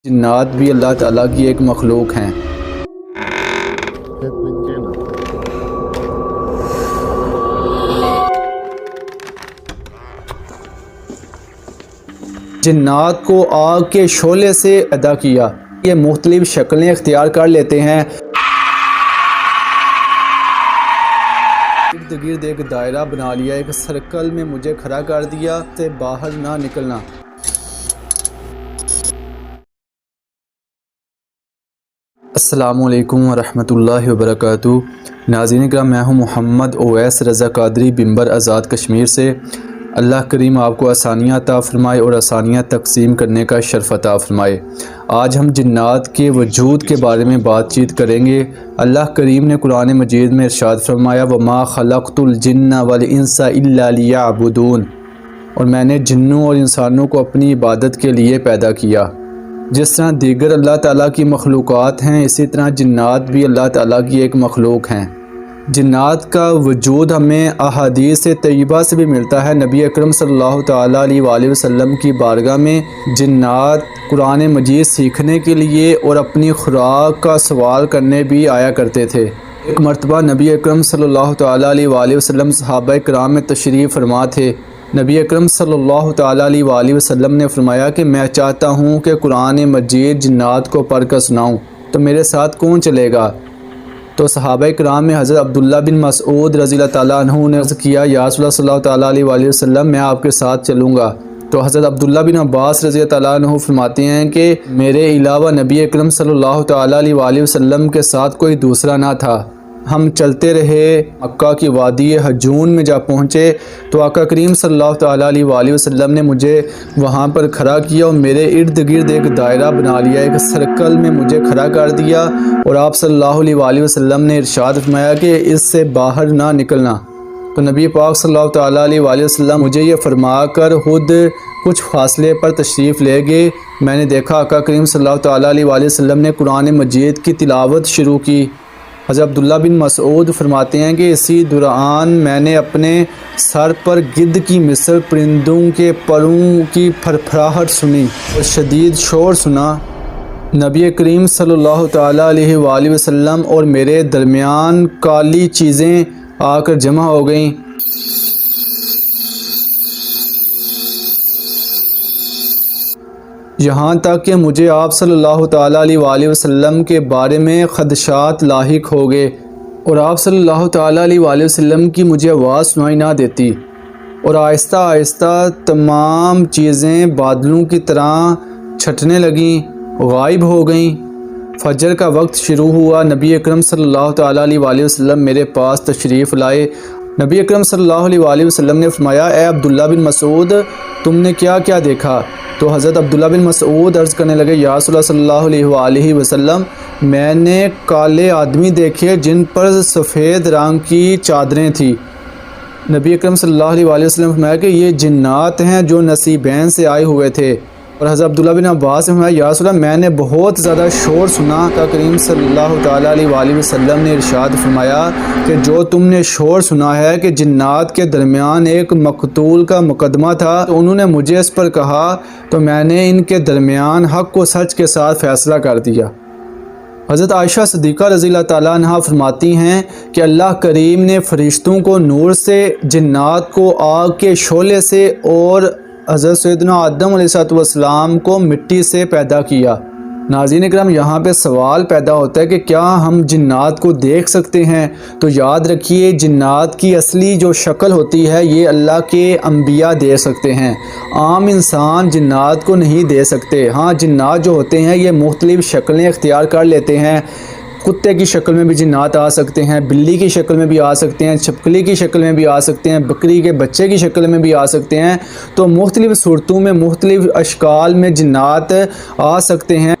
جنات بھی اللہ تعالیٰ کی ایک مخلوق ہیں۔ جنات کو آگ کے شعلے سے پیدا کیا، یہ مختلف شکلیں اختیار کر لیتے ہیں۔ ارد گرد ایک دائرہ بنا لیا، ایک سرکل میں مجھے کھڑا کر دیا، سے باہر نہ نکلنا۔ السلام علیکم ورحمۃ اللہ وبرکاتہ۔ ناظرین کرام، میں ہوں محمد اویس رضا قادری، بمبر آزاد کشمیر سے۔ اللہ کریم آپ کو آسانیاں عطا فرمائے اور آسانیاں تقسیم کرنے کا شرف عطا فرمائے۔ آج ہم جنات کے وجود کے بارے میں بات چیت کریں گے۔ اللہ کریم نے قرآن مجید میں ارشاد فرمایا، وَمَا خَلَقْتُ الْجِنَّ وَالْإِنسَ إِلَّا لِيَعْبُدُونَ، اور میں نے جنوں اور انسانوں کو اپنی عبادت کے لیے پیدا کیا۔ جس طرح دیگر اللہ تعالیٰ کی مخلوقات ہیں، اسی طرح جنات بھی اللہ تعالیٰ کی ایک مخلوق ہیں۔ جنات کا وجود ہمیں احادیث طیبہ سے بھی ملتا ہے۔ نبی اکرم صلی اللہ تعالیٰ علیہ وآلہ وسلم کی بارگاہ میں جنات قرآن مجید سیکھنے کے لیے اور اپنی خوراک کا سوال کرنے بھی آیا کرتے تھے۔ ایک مرتبہ نبی اکرم صلی اللہ تعالیٰ علیہ وآلہ وسلم صحابہ کرام میں تشریف فرما تھے۔ نبی اکرم صلی اللہ تعالیٰ علیہ وآلہ وسلم نے فرمایا کہ میں چاہتا ہوں کہ قرآن مجید جنات کو پڑھ کر سناؤں، تو میرے ساتھ کون چلے گا؟ تو صحابہ کرام میں حضرت عبداللہ بن مسعود رضی اللہ تعالیٰ عنہ نے عرض کیا، یا رسول اللہ صلی اللہ تعالیٰ علیہ وآلہ وسلم، میں آپ کے ساتھ چلوں گا۔ تو حضرت عبداللہ بن عباس رضی اللہ تعالیٰ عنہ فرماتے ہیں کہ میرے علاوہ نبی اکرم صلی اللہ تعالیٰ علیہ وآلہ وسلم کے ساتھ کوئی دوسرا نہ تھا۔ ہم چلتے رہے، مکہ کی وادی حجون میں جا پہنچے تو آقا کریم صلی اللہ تعالیٰ علیہ وآلہ وسلم نے مجھے وہاں پر کھڑا کیا اور میرے ارد گرد ایک دائرہ بنا لیا، ایک سرکل میں مجھے کھڑا کر دیا، اور آپ صلی اللہ علیہ وآلہ وسلم نے ارشاد فرمایا کہ اس سے باہر نہ نکلنا۔ تو نبی پاک صلی اللہ تعالیٰ علیہ وآلہ وسلم مجھے یہ فرما کر خود کچھ فاصلے پر تشریف لے گئے۔ میں نے دیکھا آقا کریم صلی اللہ تعالیٰ علیہ وآلہ وسلم نے قرآن مجید کی تلاوت شروع کی۔ حضرت عبداللہ بن مسعود فرماتے ہیں کہ اسی دوران میں نے اپنے سر پر گدھ کی مثل پرندوں کے پروں کی پھرپھراہٹ سنی اور شدید شور سنا۔ نبی کریم صلی اللہ تعالیٰ علیہ وآلہ وسلم اور میرے درمیان کالی چیزیں آ کر جمع ہو گئیں۔ یہاں تک کہ مجھے آپ صلی اللہ تعالیٰ علیہ وآلہ وسلم کے بارے میں خدشات لاحق ہو گئے، اور آپ صلی اللہ تعالیٰ علیہ وآلہ وسلم کی مجھے آواز سنائی نہ دیتی، اور آہستہ آہستہ تمام چیزیں بادلوں کی طرح چھٹنے لگیں، غائب ہو گئیں۔ فجر کا وقت شروع ہوا، نبی اکرم صلی اللہ تعالیٰ علیہ وآلہ وسلم میرے پاس تشریف لائے۔ نبی اکرم صلی اللہ علیہ وآلہ وسلم نے فرمایا، اے عبداللہ بن مسعود، تم نے کیا کیا دیکھا؟ تو حضرت عبداللہ بن مسعود عرض کرنے لگے، یا رسول اللہ صلی اللہ علیہ وآلہ وسلم، میں نے کالے آدمی دیکھے جن پر سفید رنگ کی چادریں تھیں۔ نبی اکرم صلی اللہ علیہ وآلہ وسلم نے فرمایا کہ یہ جنات ہیں جو نصیبین سے آئے ہوئے تھے۔ اور حضرت عبداللہ بن عباس نے فرمایا، یا رسول اللہ، میں نے بہت زیادہ شور سنا۔ آقا کریم صلی اللہ تعالیٰ علیہ وآلہ وسلم نے ارشاد فرمایا کہ جو تم نے شور سنا ہے کہ جنات کے درمیان ایک مقتول کا مقدمہ تھا، تو انہوں نے مجھے اس پر کہا تو میں نے ان کے درمیان حق و سچ کے ساتھ فیصلہ کر دیا۔ حضرت عائشہ صدیقہ رضی اللہ تعالیٰ عنہ فرماتی ہیں کہ اللہ کریم نے فرشتوں کو نور سے، جنات کو آگ کے شعلے سے، اور حضرت سیدنا آدم علیہ السلام کو مٹی سے پیدا کیا۔ ناظرین کرام، یہاں پہ سوال پیدا ہوتا ہے کہ کیا ہم جنات کو دیکھ سکتے ہیں؟ تو یاد رکھیے، جنات کی اصلی جو شکل ہوتی ہے یہ اللہ کے انبیاء دے سکتے ہیں، عام انسان جنات کو نہیں دے سکتے۔ ہاں، جنات جو ہوتے ہیں یہ مختلف شکلیں اختیار کر لیتے ہیں۔ کتے کی شکل میں بھی جنات آ سکتے ہیں، بلی کی شکل میں بھی آ سکتے ہیں، چھپکلی کی شکل میں بھی آ سکتے ہیں، بکری کے بچے کی شکل میں بھی آ سکتے ہیں۔ تو مختلف صورتوں میں، مختلف اشکال میں جنات آ سکتے ہیں۔